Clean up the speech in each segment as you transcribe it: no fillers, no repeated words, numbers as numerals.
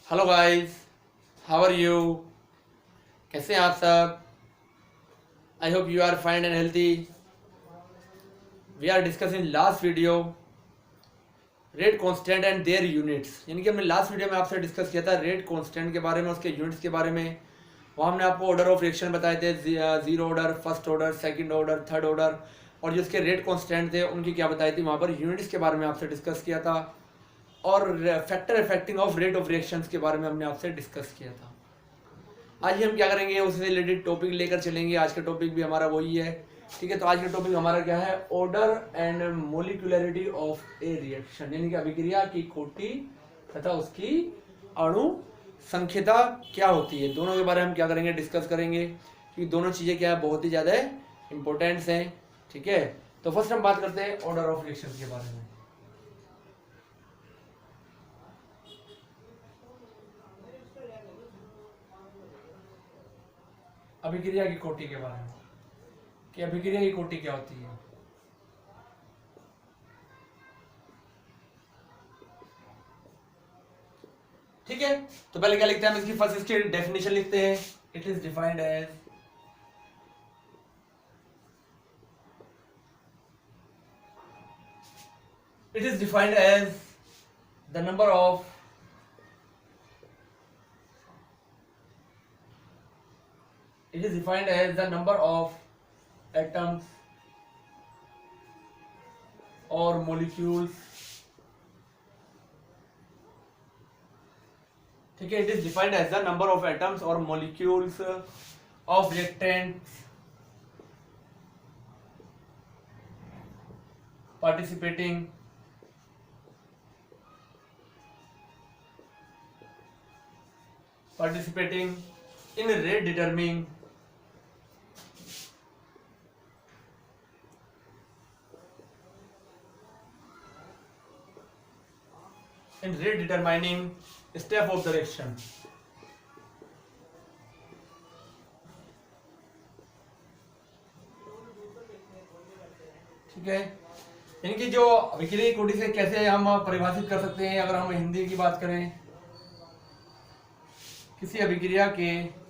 Hello guys, how are you? कैसे हैं आप सब? I hope you are fine and healthy. We are discussing last video rate constant and their units. यानी कि हमने last video में आपसे डिस्कस किया था रेट कांस्टेंट के बारे में, उसके यूनिट्स के बारे में. वहाँ हमने आपको ऑर्डर ऑफ रिएक्शन बताए थे, zero order, first order, second order, third order, और जो उसके रेट कांस्टेंट थे उनकी क्या बताई थी. वहाँ पर यूनिट्स के बारे में आपसे डिस्कस किया था और factor affecting of rate of reactions के बारे में हमने आपसे डिस्कस किया था. आज हम क्या करेंगे, उससे रिलेटेड टॉपिक लेकर चलेंगे. आज का टॉपिक भी हमारा वही है. ठीक है, तो आज का टॉपिक हमारा क्या है? Order and molecularity of A reaction, यानी कि अभिक्रिया की कोटि तथा उसकी अणु संख्यता क्या होती है. दोनों के बारे में हम क्या करेंगे, डिस्कस करेंगे, क्योंकि दोनों चीज़ें क्या है, बहुत ही ज़्यादा इंपॉर्टेंट्स हैं. ठीक है, तो फर्स्ट हम बात करते हैं ऑर्डर ऑफ रिएक्शन के बारे में. अभिक्रिया की कोटि के बारे में कि अभिक्रिया की कोटि क्या होती है. ठीक है, तो पहले क्या लिखते हैं हम, इसकी फर्स्ट इसकी डेफिनेशन लिखते हैं. It is defined as the number of atoms or molecules. ठीक है, it is defined as the number of atoms और molecules of reactants participating in rate determining step of the reaction. ठीक है, इनकी जो अभिक्रिया की कोटि से कैसे हम परिभाषित कर सकते हैं. अगर हम हिंदी की बात करें, किसी अभिक्रिया के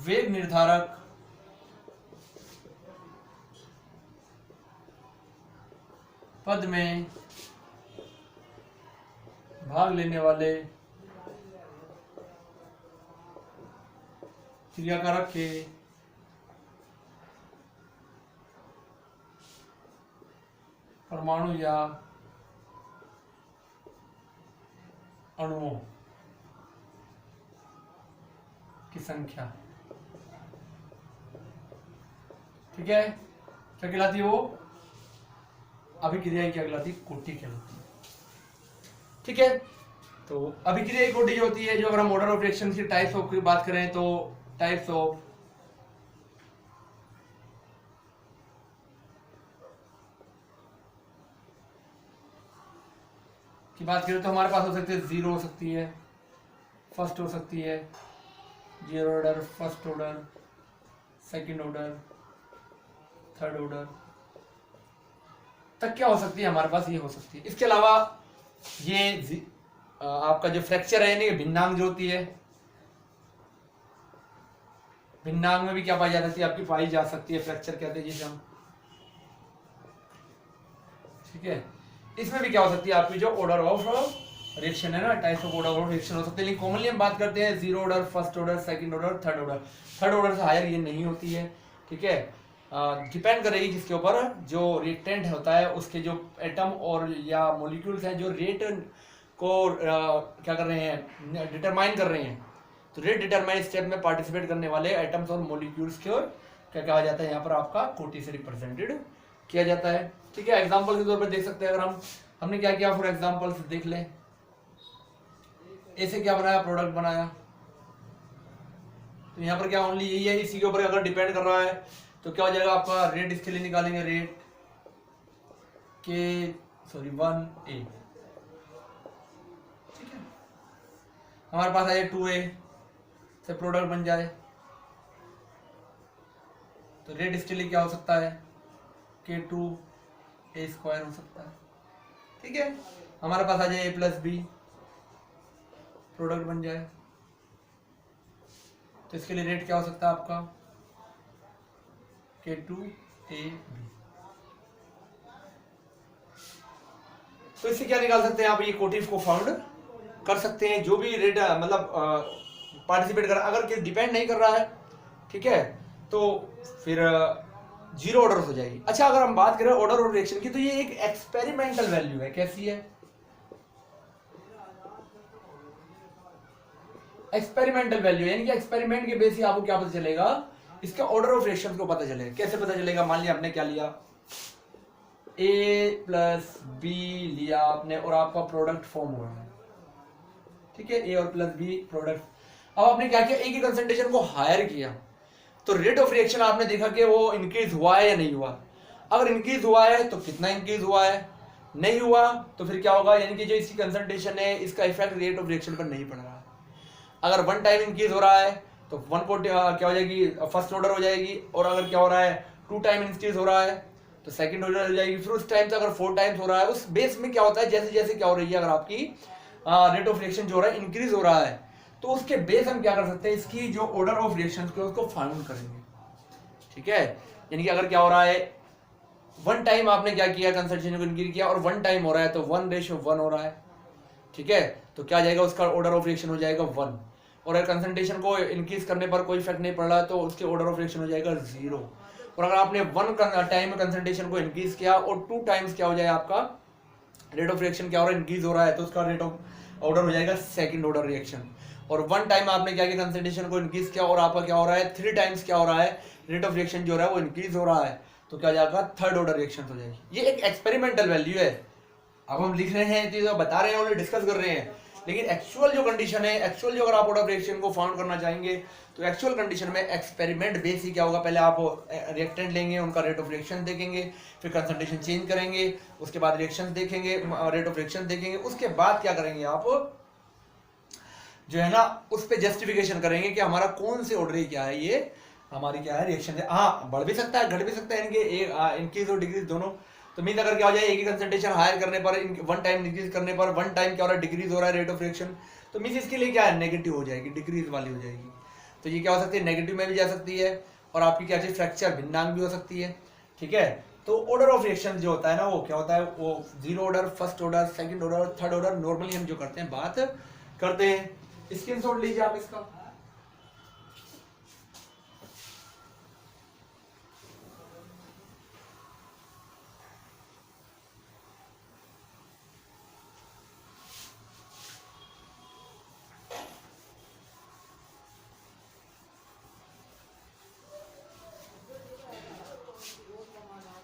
वेग निर्धारक पद में भाग लेने वाले क्रियाकारक के परमाणु या अणुओं की संख्या. ठीक है, क्या कहलाती है वो? अभिक्रिया क्या कहलाती है? कोटि कहलाती है. ठीक है, तो अभिक्रिया की कोटि जो होती है, जो अगर हम ऑर्डर ऑफ रिएक्शन की टाइप्स ऑफ की बात करें तो टाइप्स ऑफ की बात करें तो हमारे पास हो सकती है जीरो हो सकती है, फर्स्ट हो सकती है, zero order, first order, second order, third order तक क्या हो सकती है हमारे पास, ये हो सकती है. इसके अलावा ये आपका जो फ्रैक्चर है, यानी भिन्नांग जो होती है, भिन्नांग में भी क्या पाई जा सकती है, आपकी पाई जा सकती है, फ्रैक्चर कहते हैं जिसे हम. ठीक है, इसमें भी क्या हो सकती है आपकी जो ऑर्डर ऑफ रिएक्शन है ना, types of order of reaction हो सकते हैं. लेकिन कॉमनली हम बात करते हैं zero order, first order, second order, third order. Third order से हायर ये नहीं होती है. ठीक है, डिपेंड करेगी जिसके ऊपर, जो रिएक्टेंट होता है उसके जो एटम और या मॉलिक्यूल्स हैं जो रेट को क्या कर रहे हैं, डिटरमाइन कर रहे हैं. तो रेट डिटरमाइन स्टेप में पार्टिसिपेट करने वाले एटम्स और मॉलिक्यूल्स को क्या कहा जाता है, यहाँ पर आपका कोटि से रिप्रेजेंटेड किया जाता है. ठीक है, एग्जाम्पल के तौर पर देख सकते हैं. अगर हमने क्या किया, फॉर एग्जाम्पल देख लें, ऐसे क्या बनाया, प्रोडक्ट बनाया. तो यहाँ पर क्या ओनली यही है, इसी के ऊपर अगर डिपेंड कर रहा है तो क्या हो जाएगा आपका रेट. इसके लिए निकालेंगे रेट के 1A. ठीक है, हमारे पास आए 2A से प्रोडक्ट बन जाए. तो रेट स्टिल क्या हो सकता है, K2A² हो सकता है। ठीक है, हमारे पास आ जाए A+B, प्रोडक्ट बन जाए। तो इसके लिए रेट क्या हो सकता है आपका, K2AB। तो इससे क्या निकाल सकते हैं आप, ये कोटिव को फाउंड कर सकते हैं। जो भी रेट मतलब पार्टिसिपेट कर, अगर डिपेंड नहीं कर रहा है, ठीक है, तो फिर जीरो ऑर्डर हो जाएगी। अच्छा, अगर हम बात करें ऑर्डर और रिएक्शन की, तो ये एक एक्सपेरिमेंटल वैल्यू है। कैसी है, एक्सपेरिमेंटल वैल्यू, यानी कि एक्सपेरिमेंट के बेस आपको क्या पता चलेगा, इसका ऑर्डर ऑफ रिएक्शन को पता चलेगा। कैसे पता चलेगा, मान लिया आपने क्या लिया, A+B लिया आपने और आपका प्रोडक्ट फॉर्म हो रहा है। ठीक है, A और +B प्रोडक्ट। अब आपने क्या किया, A की कंसंट्रेशन को हायर किया, तो रेट ऑफ रिएक्शन आपने देखा कि वो इंक्रीज हुआ है या नहीं हुआ। अगर इंक्रीज हुआ है तो कितना इंक्रीज हुआ है, नहीं हुआ तो फिर क्या होगा, यानी कि जो इसकी कंसंट्रेशन है इसका इफेक्ट रेट ऑफ रिएक्शन पर नहीं पड़ रहा है। अगर 1 टाइम इंक्रीज हो रहा है तो 1 को क्या हो जाएगी, फर्स्ट ऑर्डर हो जाएगी। और अगर क्या हो रहा है, 2 टाइम इंक्रीज हो रहा है तो सेकंड ऑर्डर हो जाएगी। फिर उस टाइम से अगर 4 टाइम्स हो रहा है, उस बेस में क्या होता है, जैसे जैसे क्या हो रही है, अगर आपकी रेट ऑफ रिएक्शन जो हो रहा है इंक्रीज हो रहा है, तो उसके बेस हम क्या कर सकते हैं, इसकी जो ऑर्डर ऑफ रिएक्शन को उसको फाइंड करेंगे। ठीक है, यानी कि अगर क्या हो रहा है, 1 टाइम आपने क्या किया, कंसंट्रेशन को इंक्रीज किया और 1 टाइम हो रहा है तो 1:1 हो रहा है। ठीक है, तो क्या जाएगा, उसका ऑर्डर ऑफ रिएक्शन हो जाएगा 1। और अगर कंसंट्रेशन को इंक्रीज करने पर कोई इफेक्ट नहीं पड़ रहा तो उसके ऑर्डर ऑफ रिएक्शन हो जाएगा 0। और अगर आपने 1 टाइम कंसंट्रेशन को इंक्रीज किया और 2 टाइम्स क्या हो जाए, आपका रेट ऑफ रिएक्शन क्या हो रहा है, इंक्रीज हो रहा है, तो उसका रेट ऑफ ऑर्डर हो जाएगा सेकंड ऑर्डर रिएक्शन। और 1 टाइम आपने क्या किया, कंसंट्रेशन को इंक्रीज किया और आपका क्या हो रहा है, 3 टाइम्स क्या हो रहा है, रेट ऑफ रिएक्शन जो हो रहा है वो इंक्रीज हो रहा है, तो क्या जाएगा, थर्ड ऑर्डर रिएक्शन हो जाएगी। ये एक एक्सपेरिमेंटल वैल्यू है। अब हम लिख रहे हैं, चीजें बता रहे हैं, ऑलरेडी डिस्कस कर रहे हैं, लेकिन एक्चुअल जो कंडीशन है, एक्चुअल जो अगर आप ऑर्डर ऑफ रिएक्शन को फाउंड करना चाहेंगे तो एक्चुअल कंडीशन में एक्सपेरिमेंट बेस ही क्या होगा, पहले आप रिएक्टेंट लेंगे, उनका रेट ऑफ रिएक्शन देखेंगे, फिर कंसंट्रेशन चेंज करेंगे, उसके बाद रिएक्शन देखेंगे, रेट ऑफ रिएक्शन देखेंगे, उसके बाद क्या करेंगे आप, जो है ना, उस पर जस्टिफिकेशन करेंगे कि हमारा कौन से ऑर्डर क्या है, ये हमारी क्या है रिएक्शन है। हाँ, बढ़ भी सकता है, घट भी सकता है, इनके इंक्रीज और डिक्रीज दोनों। तो मीन अगर क्या हो जाए, एक ही कंसंट्रेशन हायर करने पर, 1 टाइम डिक्रीज करने पर 1 टाइम क्या हो रहा है, डिक्रीज हो रहा है रेट ऑफ रिएक्शन, तो मीन इसके लिए क्या है, नेगेटिव हो जाएगी, डिक्रीज वाली हो जाएगी। तो ये क्या हो सकती है, नेगेटिव में भी जा सकती है, और आपकी क्या चीज, फ्रैक्चर भिन्नांग भी हो सकती है। ठीक है, तो ऑर्डर ऑफ रिएक्शन जो होता है ना, वो क्या होता है, वो 0 order, first order, second order, third order, normally हम जो करते हैं, बात करते हैं। स्क्रीनशॉट लीजिए आप इसका।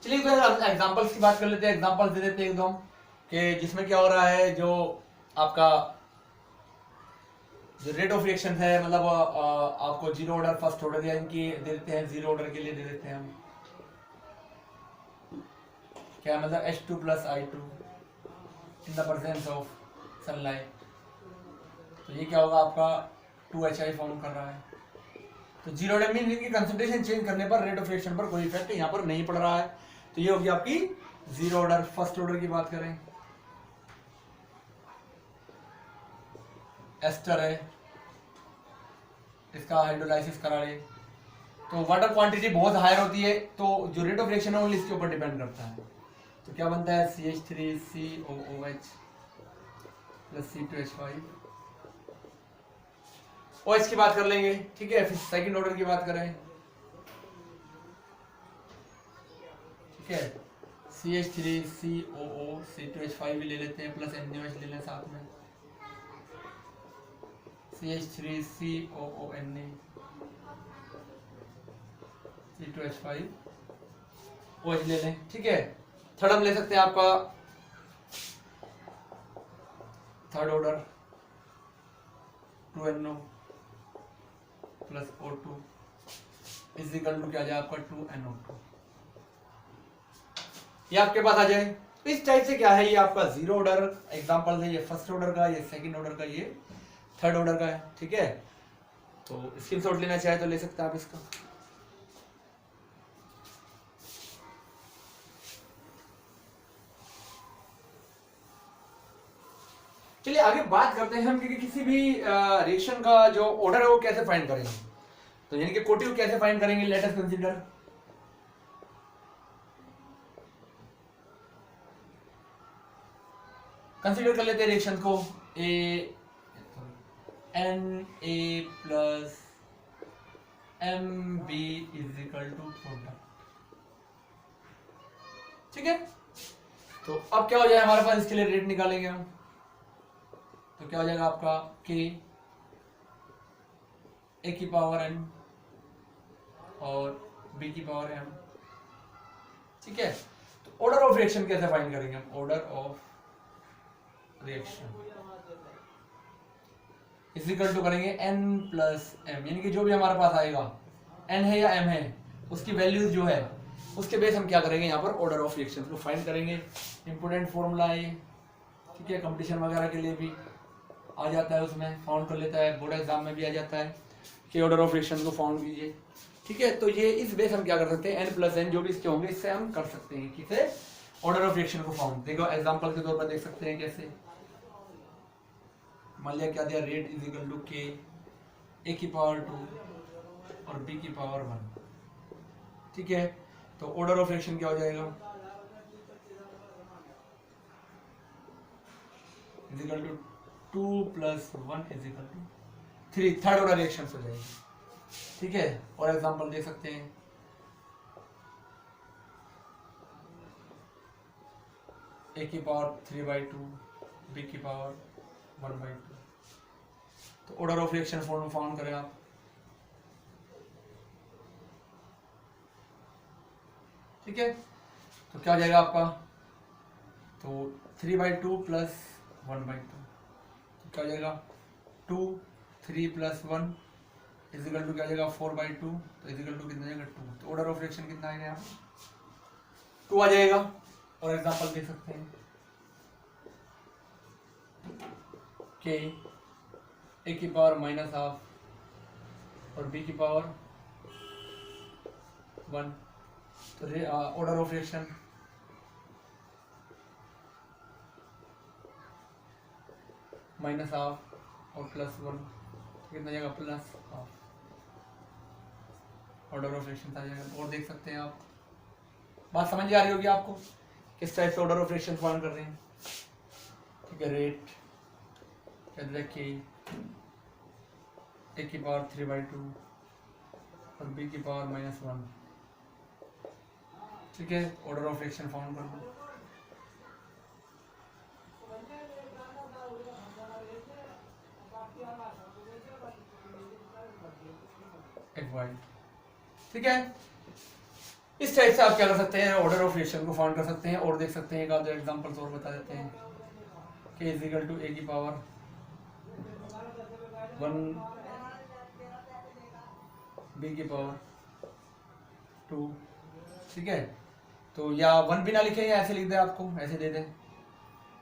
चलिए एग्जांपल्स की बात कर लेते हैं, एग्जांपल्स दे देते हैं एकदम, कि जिसमें क्या हो रहा है, जो आपका जो रेट ऑफ रिएक्शन है, मतलब आपको 0 ऑर्डर, फर्स्ट ऑर्डर, या इनकी दे देते हैं, 0 ऑर्डर के लिए दे देते हैं हम, क्या मतलब H2 + I2 in the presence of sunlight. तो ये क्या होगा, आपका 2HI फॉर्म कर रहा है। तो 0 ऑर्डर मीन इनकी कंसंट्रेशन चेंज करने पर रेट ऑफ रिएक्शन पर कोई इफेक्ट यहाँ पर नहीं पड़ रहा है, तो ये होगी आपकी 0 ऑर्डर। फर्स्ट ऑर्डर की बात करें, एस्टर है, इसका हाइड्रोलाइसिस करा ले, तो वाटर क्वांटिटी बहुत हायर होती है, तो जो रेट ऑफ रिएक्शन है ओनली इसके ऊपर डिपेंड करता है। तो क्या बनता है, CH3COOH + C2H5। OH की बात कर लेंगे, ठीक है। फिर सेकंड ऑर्डर की बात करें, ठीक है, CH3COO C2H5 भी ले लेते हैं, प्लस NaOH ले लें साथ में, CH3COONa C2H5 OH ले लें, ठीक है। थर्ड हम ले सकते हैं आपका थर्ड ऑर्डर 2NO + O2 = क्या जाए आपका 2NO2, ये आपके पास आ जाए। इस टाइप से क्या है, ये आपका 0 ऑर्डर एग्जांपल है, ये फर्स्ट ऑर्डर का, ये सेकंड ऑर्डर का, ये थर्ड ऑर्डर का है, ठीक है। तो स्क्रीनशॉट लेना चाहे तो ले सकते हैं आप इसका। चलिए आगे बात करते हैं हम कि किसी भी रिएक्शन का जो ऑर्डर है वो कैसे फाइंड करेंगे। तो यानी कि कोटी को कैसे फाइंड करेंगे, लेट अस कंसीडर। कंसीडर कर लेते हैं रिएक्शन को A Na plus Mb is equal to product. ठीक है, तो अब क्या हो जाएगा हमारे पास, इसके लिए रेट निकालेंगे हम। तो क्या हो जाएगा आपका k a की पावर n और b की पावर m। ठीक है, तो ऑर्डर ऑफ रिएक्शन कैसे फाइंड करेंगे हम, order of reaction is equal to करेंगे n प्लस m, यानी कि जो भी हमारे पास आएगा n है या m है उसकी वैल्यूज जो है उसके बेस हम क्या करेंगे यहाँ पर ऑर्डर ऑफ रिएक्शन को फाइंड करेंगे। इंपोर्टेंट फॉर्मूला है, ठीक है, कंपटीशन वगैरह के लिए भी आ जाता है, उसमें फाउंड कर लेता है, बोर्ड एग्जाम में भी आ जाता है कि ऑर्डर ऑफ रिएक्शन को फाउंड कीजिए। ठीक है, तो ये इस बेस हम क्या कर सकते हैं, n प्लस n जो भी इसके होंगे इससे हम कर सकते हैं किसे, ऑर्डर ऑफ रिएक्शन को फाउंड। देखो एग्जाम्पल के तौर पर देख सकते हैं कैसे। मान लिया क्या दिया, rate is equal to k a की पावर 2 और b की पावर 1। ठीक है, तो ऑर्डर ऑफ रिएक्शन क्या हो जाएगा, is equal to 2 plus 1 is equal to 3, third order reaction हो जाएगी। ठीक है, और एग्जांपल दे सकते हैं, a की पावर 3/2 b की पावर 1/2। तो order of reaction form found करें आप। ठीक है, तो क्या हो जाएगा आपका, तो 3/2 प्लस 1/2, तो क्या हो जाएगा 2, 3 प्लस 1 इज इक्वल टू क्या हो जाएगा 4/2, तो इज इक्वल टू कितना जाएगा 2। तो ऑर्डर ऑफ रिएक्शन कितना आएगा यहाँ 2 आ जाएगा। और एग्जांपल देख सकते हैं, के a की पावर -12 और b की पावर 1। तो ऑर्डर ऑफ रिएक्शन -12 और +1 कितना जाएगा +12, ऑर्डर ऑफ रिएक्शन आ जाएगा। और देख सकते हैं आप, बात समझ आ रही होगी आपको किस टाइप से ऑर्डर ऑफ रिएक्शन फाइंड कर रहे हैं। ठीक है, रेट के a की पावर 3/2 और b की पावर -1। ठीक है, ऑर्डर ऑफ रिएक्शन फाउंड कर दो। ठीक है, इस टाइप से आप क्या कर सकते हैं, ऑर्डर ऑफ रिएक्शन को फाउंड कर सकते हैं। और देख सकते हैं, एक आधे एग्जांपल्स और बता देते हैं, k is equal to a की पावर 1 b की पावर 2। ठीक है, तो या 1 भी ना लिखे या ऐसे लिख दे, आपको ऐसे दे दें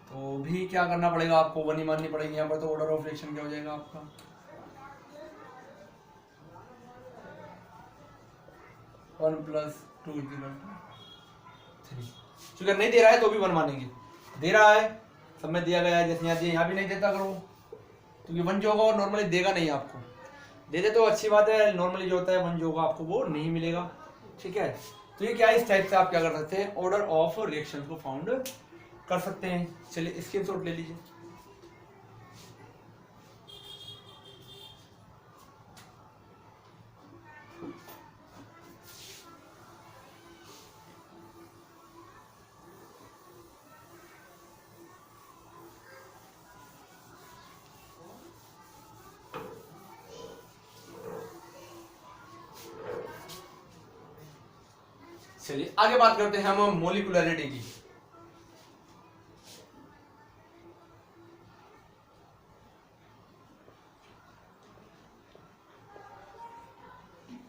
तो भी क्या करना पड़ेगा, आपको 1 ही माननी पड़ेगी यहाँ पर। तो ऑर्डर ऑफ रिएक्शन क्या हो जाएगा आपका, 1 + 2 = 3। चूंकि नहीं दे रहा है तो भी 1 मानेंगे, दे रहा है सब में दिया गया है, जैसे यहाँ दिया यहाँ भी नहीं देता करो, क्योंकि 1 जो होगा वो नॉर्मली देगा नहीं आपको। दे दे तो अच्छी बात है, नॉर्मली जो होता है 1 जो होगा आपको वो नहीं मिलेगा। ठीक है, तो ये क्या है, इस टाइप से आप क्या कर सकते हैं, ऑर्डर ऑफ रिएक्शन को फाउंड कर सकते हैं। चलिए स्क्रीनशॉट ले लीजिए। चलिए आगे बात करते हैं हम मोलिकुलरिटी की।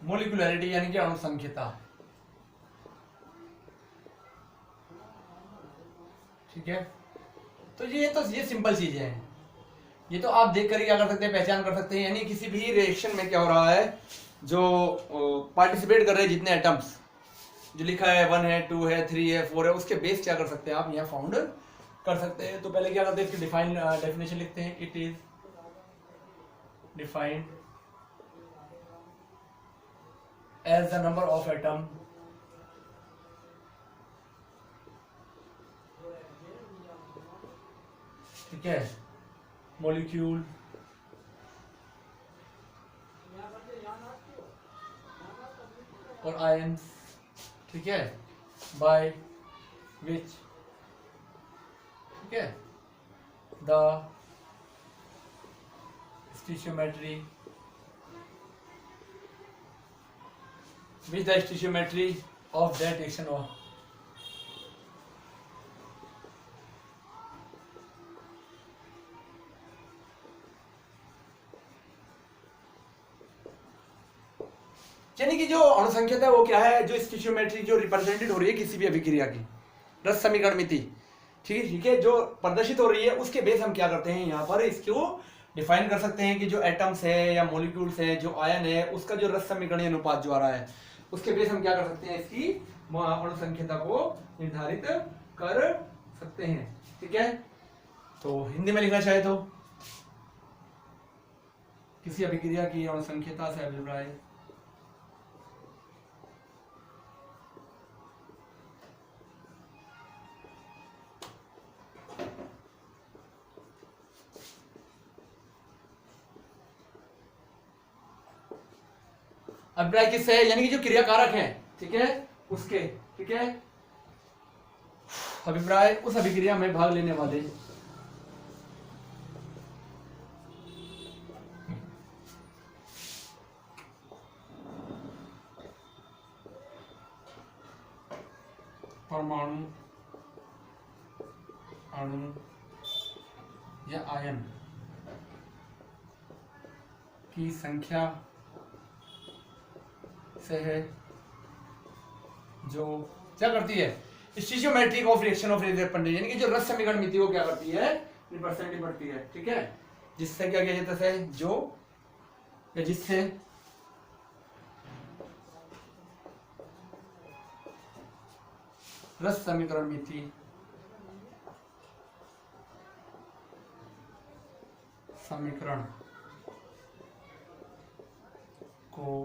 मोलिकुलरिटी यानी कि अणुसंख्यता। ठीक है, तो ये सिंपल चीजें हैं, ये तो आप देख कर क्या कर सकते हैं, पहचान कर सकते हैं। यानी किसी भी रिएक्शन में क्या हो रहा है, जो पार्टिसिपेट कर रहे हैं जितने एटम्स जो लिखा है 1 है 2 है 3 है 4 है, उसके बेस क्या कर सकते हैं आप यहाँ फाउंड कर सकते हैं। तो पहले क्या करते हैं, इसकी डेफिनेशन लिखते हैं। It is defined as the number of atom ठीक है, मॉलिक्यूल और आयंस ठीक है, बाय विच ठीक है the stoichiometry which the stoichiometry of that reaction और यानी कि जो अणुसंख्यता है वो क्या है, जो स्टिशियोमेट्री जो रिप्रेजेंटेड हो रही है किसी भी अभिक्रिया की रस समीकरण मिति ठीक है, जो प्रदर्शित हो रही है उसके बेस हम क्या करते हैं, यहाँ पर इसको डिफाइन कर सकते हैं कि जो एटम्स है या मॉलिक्यूल्स है, जो आयन है, उसका जो रस समीकरणीय अनुपात जो आ रहा है उसके बेस हम क्या कर सकते हैं, इसकी अणुसंख्यता को निर्धारित कर सकते हैं। ठीक है, तो हिंदी में लिखना चाहे तो किसी अभिक्रिया की अणुसंख्यता से अभिप्राय अभिप्राय किससे है, यानी कि जो क्रियाकारक है ठीक है उसके ठीक है अभिप्राय उस अभिक्रिया में भाग लेने वाले परमाणु अणु या आयन की संख्या से है, जो क्या करती है स्टिशियोमेट्रिक ऑफ रिएक्शन ऑफ रिएक्टेंट, यानी कि जो रस समीकरण मिति वो क्या करती है रिप्रेजेंट करती है। ठीक है, जिससे क्या किया जाता है, जो या जिससे रस समीकरण मिति समीकरण को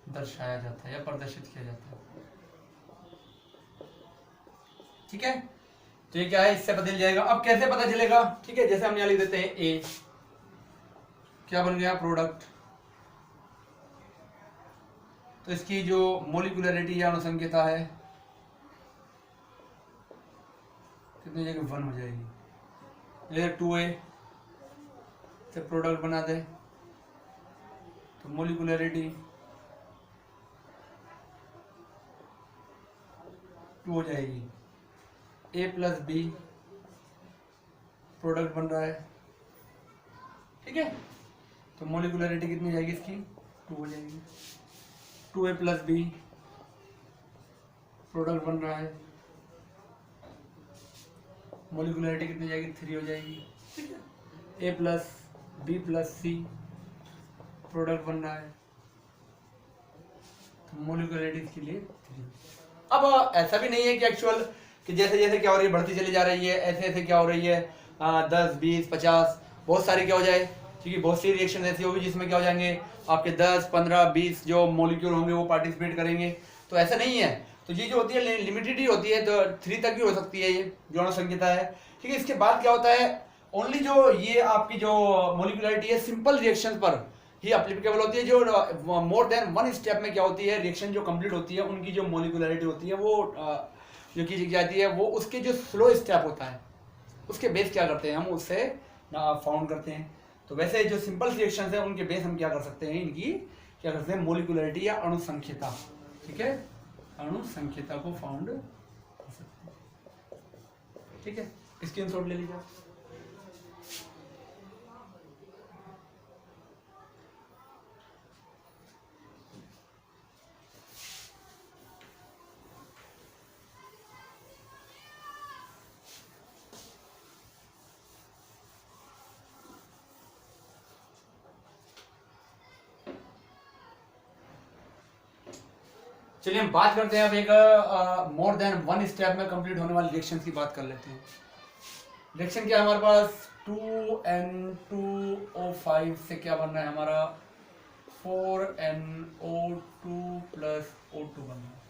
दर्शाया जाता है या प्रदर्शित किया जाता है। ठीक है, तो ये क्या है, इससे बदल जाएगा। अब कैसे पता चलेगा, ठीक है, जैसे हम यहां लिख देते हैं ए, क्या बन गया प्रोडक्ट, तो इसकी जो मोलिकुलरिटी या अणुसंख्यता है कितनी जगह 1 हो जाएगी। ये 2A से प्रोडक्ट बना दे तो मोलिकुलरिटी 2 हो जाएगी। A+B प्रोडक्ट बन रहा है ठीक है, तो मोलिकुलरिटी कितनी हो जाएगी इसकी 2 हो जाएगी। 2A+B प्रोडक्ट बन रहा है, मोलिकुलरिटी कितनी जाएगी 3 हो जाएगी। ठीक है, A+B+C प्रोडक्ट बन रहा है, तो मोलिकुलरिटी इसके लिए 3। अब ऐसा भी नहीं है कि एक्चुअल कि जैसे जैसे क्या हो रही है बढ़ती चली जा रही है, ऐसे ऐसे क्या हो रही है 10 20 50 बहुत सारी क्या हो जाए, क्योंकि बहुत सी रिएक्शन ऐसी होगी जिसमें क्या हो जाएंगे आपके 10 15 20 जो मॉलिक्यूल होंगे वो पार्टिसिपेट करेंगे। तो ऐसा नहीं है, तो ये जो होती है लिमिटेड ही होती है, तो 3 तक भी हो सकती है ये जो अणुसंख्यता है। ठीक है, इसके बाद क्या होता है, ओनली जो ये आपकी जो मॉलिक्यूलरिटी है सिंपल रिएक्शन पर ही अप्लीकेबल होती है। जो मोर देन 1 स्टेप में क्या होती है, रिएक्शन जो कंप्लीट होती है उनकी जो मॉलिक्यूलरिटी होती है वो जो की जाती है, वो उसके जो स्लो स्टेप होता है उसके बेस क्या करते हैं हम उससे फाउंड करते हैं। तो वैसे जो सिंपल रिएक्शन है उनके बेस हम क्या कर सकते हैं, इनकी क्या करते हैं मॉलिक्यूलरिटी या अणुसंख्यता, ठीक है, अणुसंख्यता को फाउंड कर सकते हैं। ठीक है, स्क्रीनशॉट ले लीजिए। चलिए हम बात करते हैं अब एक मोर देन वन स्टेप में कंप्लीट होने वाले रिएक्शन की बात कर लेते हैं। रिएक्शन क्या है हमारे पास, 2N2O5 से क्या बनना है हमारा, 4NO2 प्लस O2 बनना है।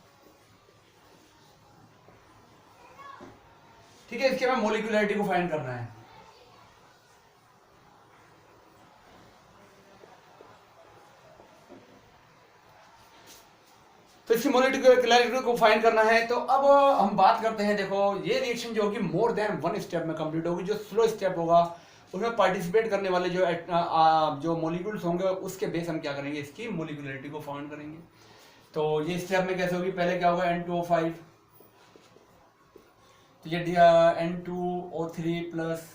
ठीक है, इसके हमें मोलिकुलरिटी को फाइंड करना है। तो इसकी मोलिकुलरिटी को फाइंड करना है। तो अब हम बात करते हैं, देखो ये रिएक्शन जो होगी मोर देन वन स्टेप में कंप्लीट होगी। जो स्लो स्टेप होगा उसमें पार्टिसिपेट करने वाले जो मॉलिक्यूल्स होंगे उसके बेस हम क्या करेंगे, इसकी मोलिकुलरिटी को फाइंड करेंगे। तो ये स्टेप में कैसे होगी, पहले क्या होगा N2O5, तो ये N2O3 प्लस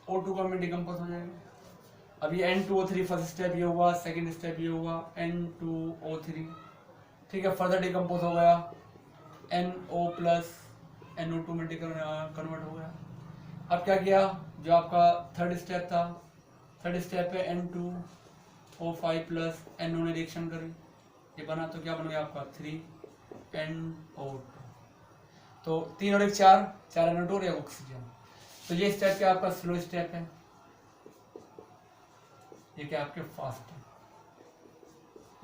O2 का में डिकम्पोज हो जाएगा। अब ये N2O3 फर्स्ट स्टेप ये होगा, सेकंड स्टेप ये होगा N2O3, ठीक है, फर्दर डिकम्पोज हो गया NO प्लस NO2 में कन्वर्ट हो गया। अब क्या किया, जो आपका थर्ड स्टेप था, थर्ड स्टेप पे N2O5 प्लस NO ने रिएक्शन करी, ये बना, तो क्या बन गया आपका 3NO2। तो 3 और 1 4, 4 NO2 और 1 ऑक्सीजन। तो ये स्टेप क्या आपका स्लो स्टेप है, ये क्या आपके फास्ट है,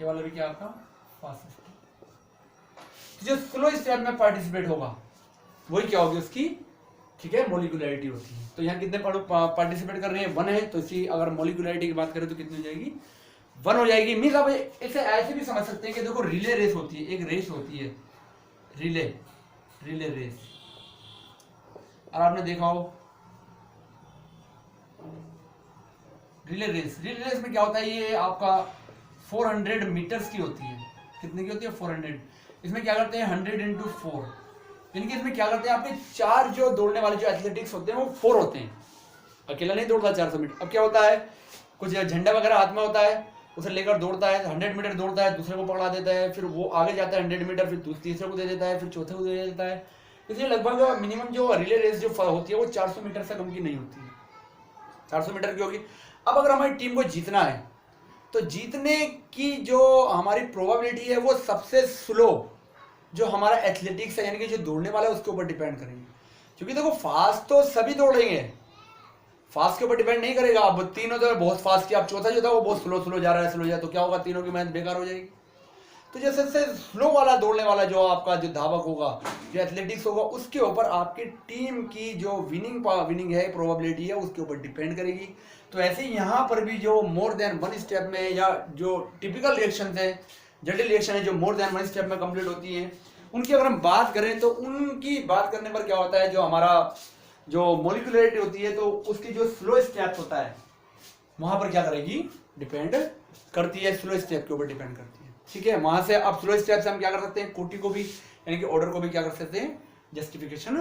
ये वाला भी क्या आपका फास्ट स्टेप। जो स्लो स्टेप में पार्टिसिपेट होगा वही क्या होगी उसकी, ठीक है, मोलिकुलरिटी होती है। तो यहाँ कितने पार्टिसिपेट कर रहे हैं, 1 है, तो इसी अगर मोलिकुलरिटी की बात करें तो कितनी हो जाएगी, 1 हो जाएगी। मीन्स आप इसे ऐसे भी समझ सकते हैं कि देखो रिले रेस होती है, एक रेस होती है रिले रेस, और आपने देखा हो रिले रेस में क्या होता है, ये आपका 400 मीटर्स की होती है। कितने की होती है, 400। इसमें क्या करते हैं 100 × 4, यानी कि इसमें क्या करते हैं, आपके 4 जो दौड़ने वाले जो एथलेटिक्स होते हैं वो 4 होते हैं, अकेला नहीं दौड़ता 400 मीटर। अब क्या होता है, कुछ झंडा वगैरह हाथ में होता है, उसे लेकर दौड़ता है, 100 मीटर दौड़ता है, दूसरे को पकड़ा देता है, फिर वो आगे जाता है 100 मीटर, फिर तीसरे को दे देता है, फिर चौथे को दे देता है। इसलिए लगभग मिनिमम जो रिले रेस जो होती है वो 400 मीटर से कम की नहीं होती है, 400 मीटर की होगी। अब अगर हमारी टीम को जीतना है तो जीतने की जो हमारी प्रोबेबिलिटी है वो सबसे स्लो जो हमारा एथलेटिक्स है, यानी कि जो दौड़ने वाला है उसके ऊपर डिपेंड करेंगे। क्योंकि देखो फास्ट तो सभी दौड़ेंगे, फास्ट के ऊपर डिपेंड नहीं करेगा। अब तीनों तो बहुत फास्ट किया, अब चौथा जो था वो बहुत स्लो जा रहा है, तो क्या होगा, तीनों की मेहनत बेकार हो जाएगी। तो जैसे स्लो वाला दौड़ने वाला जो आपका जो धावक होगा, जो एथलेटिक्स होगा, उसके ऊपर आपकी टीम की जो विनिंग है प्रोबेबिलिटी है उसके ऊपर डिपेंड करेगी। तो ऐसे ही यहाँ पर भी जो मोर देन वन स्टेप में या जो टिपिकल रिएक्शन है, जटिल रिएक्शन है जो मोर देन वन स्टेप में कंप्लीट होती है, उनकी अगर हम बात करें तो उनकी बात करने पर क्या होता है, जो हमारा जो मोलिकुलरिटी होती है तो उसकी जो स्लो स्टेप होता है वहां पर क्या करेगी, डिपेंड करती है, स्लो स्टेप के ऊपर डिपेंड करती है। ठीक है, वहां से अब स्लो स्टेप से हम क्या कर सकते हैं, कोटि को भी यानी कि ऑर्डर को भी क्या कर सकते हैं, जस्टिफिकेशन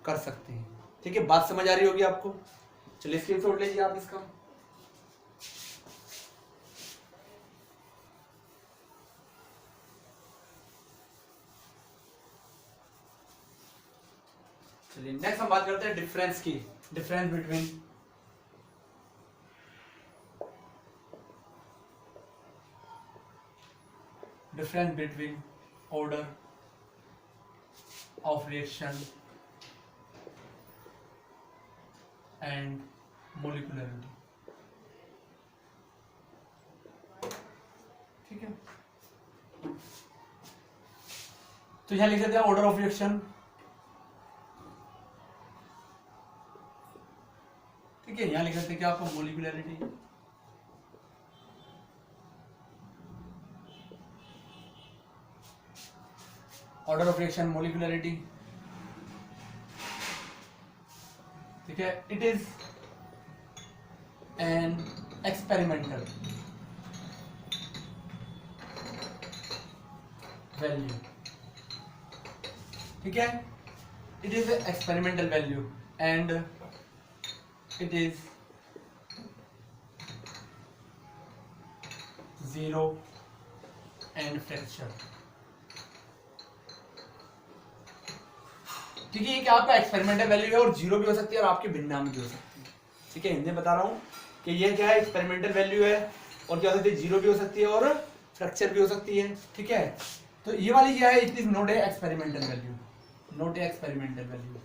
कर सकते हैं। ठीक है, बात समझ आ रही होगी आपको। चलिए स्क्रीनशॉट लीजिए आप इसका। चलिए नेक्स्ट हम बात करते हैं डिफरेंस की, difference between order of reaction and molecularity. ठीक है, तो यहां लिख देते हैं ऑर्डर ऑफ रिएक्शन। ठीक है, यहां लिख देते हैं क्या आपको, molecularity. Order of reaction, molecularity. ठीक है, it is an experimental value. ठीक है, it is experimental value and it is 0 and fracture. ठीक है, ये क्या आपका एक्सपेरिमेंटल वैल्यू है और 0 भी हो सकती है और आपके भिन्नाम भी हो सकती है। ठीक है, हिंदी में बता रहा हूं कि ये क्या है, एक्सपेरिमेंटल वैल्यू है और क्या हो सकती है, 0 भी हो सकती है और फ्रैक्चर भी हो सकती है। ठीक है, तो ये वाली क्या है, it is not a experimental value, not a experimental value.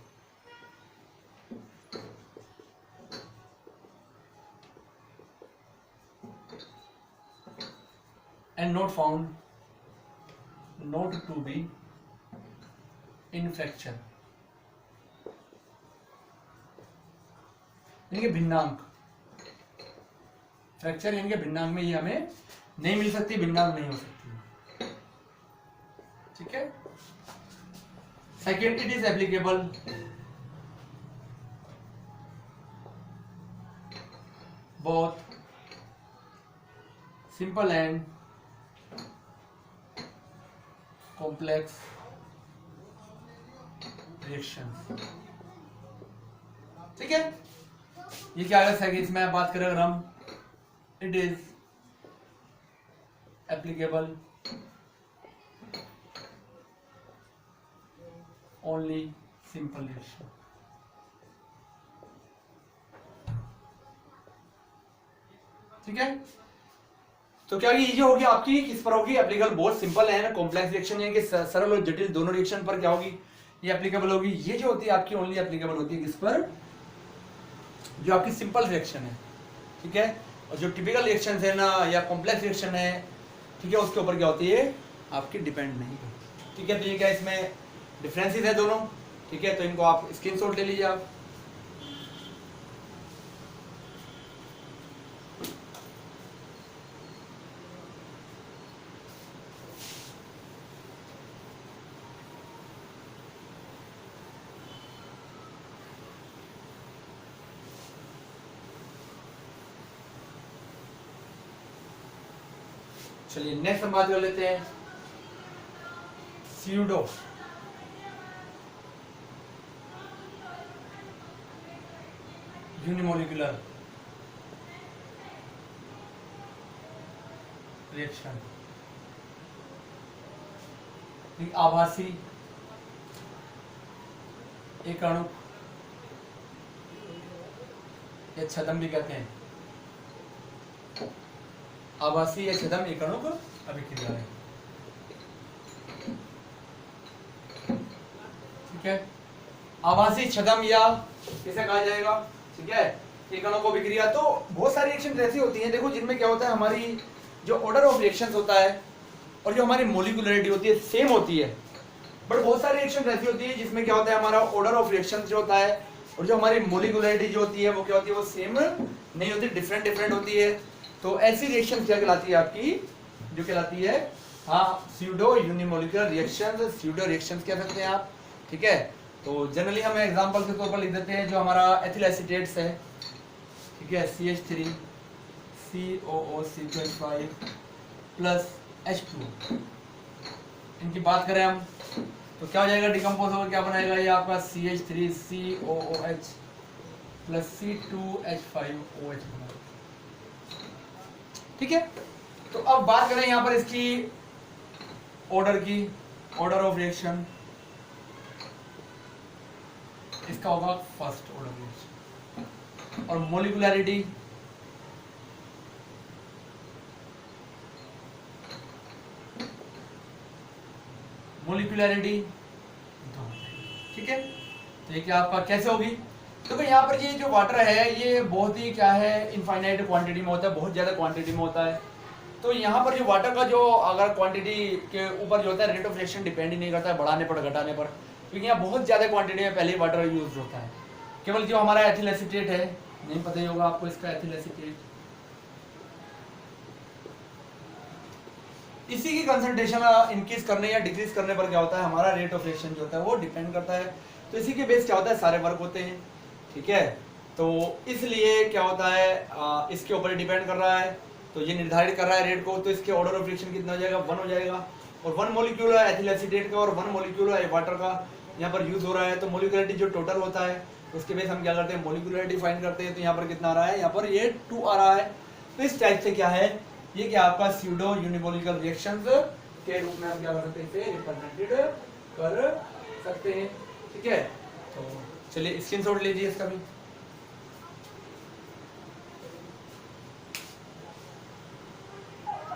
And not found, not to be in fracture, यानी कि भिन्नांक, फ्रैक्चर यानी कि भिन्नांक में ये हमें नहीं मिल सकती, भिन्नांक नहीं हो सकती। ठीक है। Second, it is applicable both simple and complex reaction. ठीक है, ये क्या है, इसमें बात करें अगर हम, it is applicable only simple reaction. ठीक है, तो क्या ये जो होगी आपकी किस पर होगी, applicable both simple and complex reaction, यानी कि सरल और जटिल दोनों रिएक्शन पर क्या होगी, ये एप्लीकेबल होगी। ये जो होती है आपकी ओनली एप्लीकेबल होती है किस पर, जो आपकी सिंपल रिएक्शन है। ठीक है, और जो टिपिकल रिएक्शन है ना या कॉम्प्लेक्स रिएक्शन है, ठीक है, उसके ऊपर क्या होती है आपकी डिपेंड नहीं करती। ठीक है, तो ये क्या इसमें डिफरेंसेस है दोनों। ठीक है, तो इनको आप स्क्रीनशॉट ले लीजिए आप। चलिए नेक्स्ट हम बात कर लेते हैं स्यूडो यूनिमोलिकुलर रिएक्शन। आभासी एकाणुक या छदम भी कहते हैं, आभासी या छदम एकाणुक अभिक्रिया है। ठीक है, आभासी छदम या किसे कहा जाएगा। ठीक है, एकाणुक अभिक्रिया। तो बहुत सारी रिएक्शन ऐसी होती हैं, देखो, जिनमें क्या होता है, हमारी जो ऑर्डर ऑफ रिएक्शंस होता है और जो हमारी मोलिकुलरिटी होती है सेम होती है, बट बहुत सारी रिएक्शन ऐसी होती है जिसमें क्या होता है, हमारा ऑर्डर ऑफ रिएक्शंस जो होता है और जो हमारी मोलिकुलरिटी जो होती है वो क्या होती है, वो सेम नहीं होती, डिफरेंट डिफरेंट होती है। तो ऐसी रिएक्शन क्या कहलाती है आपकी, जो कहलाती है हाँ pseudo unimolecular reactions, pseudo reactions कह सकते हैं आप। ठीक है, तो जनरली हम एग्जांपल के तौर पर लिख देते हैं जो हमारा एथिल एसीटेट्स है। ठीक है, CH3 COO प्लस H2, इनकी बात करें हम तो क्या हो जाएगा, डिकम्पोज होकर क्या बनाएगा ये आपका CH3 COOH प्लस C2H5OH बना। ठीक है, तो अब बात करें यहां पर इसकी ऑर्डर की, ऑर्डर ऑफ रिएक्शन इसका होगा फर्स्ट ऑर्डर रिएक्शन, और मोलिकुलरिटी ठीक है, तो ये क्या आपका कैसे होगी, तो यहाँ पर ये जो वाटर है ये बहुत ही क्या है, इनफाइनाइट क्वांटिटी में होता है, बहुत ज़्यादा क्वांटिटी में होता है। तो यहाँ पर जो वाटर का जो अगर क्वांटिटी के ऊपर जो होता है रेट ऑफ रिएक्शन डिपेंड ही नहीं करता है बढ़ाने पर घटाने पर, क्योंकि यहाँ बहुत ज़्यादा क्वांटिटी में पहले ही वाटर यूज होता है। केवल जो हमारा एथिल एसीटेट है, नहीं पता ही होगा आपको इसका एथिल एसीटेट, इसी की कंसंट्रेशन इंक्रीज करने या डिक्रीज करने पर क्या होता है, हमारा रेट ऑफ रिएक्शन जो होता है वो डिपेंड करता है। तो इसी के बेस क्या होता है, सारे वर्क होते हैं। ठीक है, तो इसलिए क्या होता है, इसके ऊपर डिपेंड कर रहा है, तो ये निर्धारित कर रहा है रेट को। तो इसके ऑर्डर ऑफ रिएक्शन कितना हो जाएगा, 1 हो जाएगा, और 1 मोलिक्यूल है एथिल एसीटेट का और 1 मोलिक्यूल है वाटर का यहाँ पर यूज हो रहा है। तो मोलिकुलरिटी जो टोटल होता है उसके बेस हम क्या करते हैं, मोलिकुलरिटी फाइंड करते हैं। तो यहाँ पर कितना आ रहा है, यहाँ पर ये 2 आ रहा है। तो इस टाइप से क्या है, ये क्या आपका स्यूडो यूनिमोलिकुलर रिएक्शंस के रूप में हम क्या कर सकते हैं, इसे रिप्रेजेंटेड कर सकते हैं। ठीक है, तो चलिए स्क्रीनशॉट लीजिए इसका भी।